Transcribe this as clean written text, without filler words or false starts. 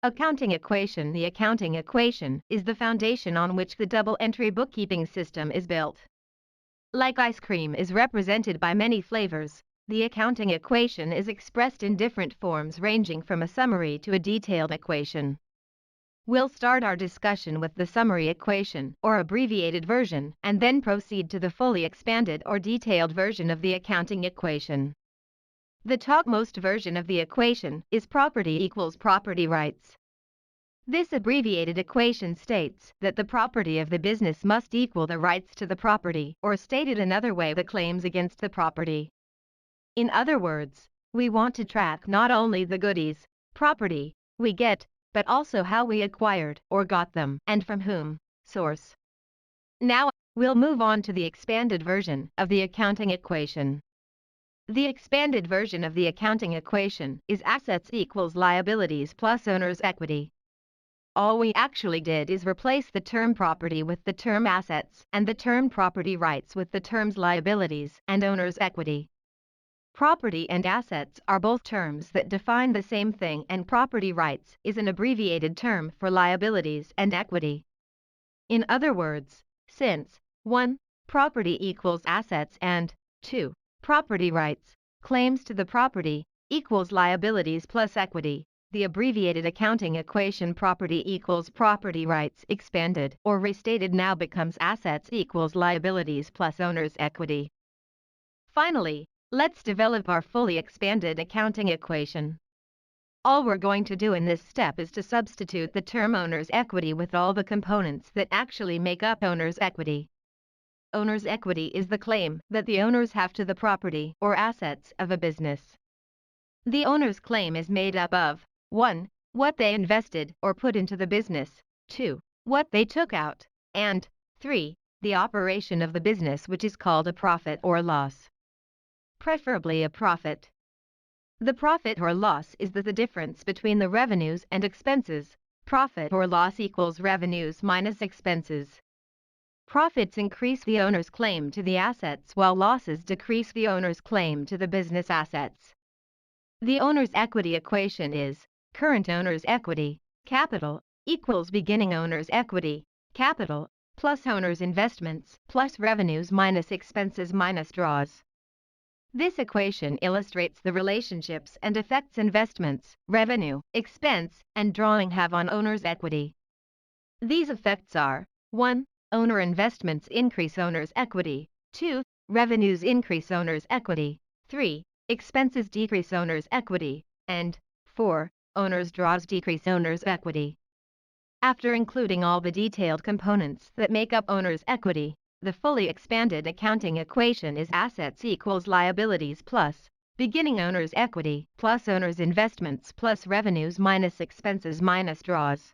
Accounting equation. The accounting equation is the foundation on which the double-entry bookkeeping system is built. Like ice cream is represented by many flavors, the accounting equation is expressed in different forms ranging from a summary to a detailed equation. We'll start our discussion with the summary equation or abbreviated version and then proceed to the fully expanded or detailed version of the accounting equation. The topmost version of the equation is property equals property rights. This abbreviated equation states that the property of the business must equal the rights to the property, or stated another way, the claims against the property. In other words, we want to track not only the goodies, property, we get, but also how we acquired or got them and from whom, source. Now, we'll move on to the expanded version of the accounting equation. The expanded version of the accounting equation is assets equals liabilities plus owner's equity. All we actually did is replace the term property with the term assets and the term property rights with the terms liabilities and owner's equity. Property and assets are both terms that define the same thing, and property rights is an abbreviated term for liabilities and equity. In other words, since 1. Property equals assets and 2. Property rights, claims to the property, equals liabilities plus equity, the abbreviated accounting equation property equals property rights expanded or restated now becomes assets equals liabilities plus owner's equity. Finally, let's develop our fully expanded accounting equation. All we're going to do in this step is to substitute the term owner's equity with all the components that actually make up owner's equity. Owner's equity is the claim that the owners have to the property or assets of a business. The owner's claim is made up of 1. What they invested or put into the business, 2. What they took out, and 3. The operation of the business, which is called a profit or loss. Preferably a profit. The profit or loss is the difference between the revenues and expenses. Profit or loss equals revenues minus expenses. Profits increase the owner's claim to the assets while losses decrease the owner's claim to the business assets. The owner's equity equation is current owner's equity, capital, equals beginning owner's equity, capital, plus owner's investments, plus revenues minus expenses minus draws. This equation illustrates the relationships and effects investments, revenue, expense, and drawing have on owner's equity. These effects are 1. Owner investments increase owner's equity, 2. Revenues increase owner's equity, 3. Expenses decrease owner's equity, and 4. Owner's draws decrease owner's equity. After including all the detailed components that make up owner's equity, the fully expanded accounting equation is assets equals liabilities plus beginning owner's equity plus owner's investments plus revenues minus expenses minus draws.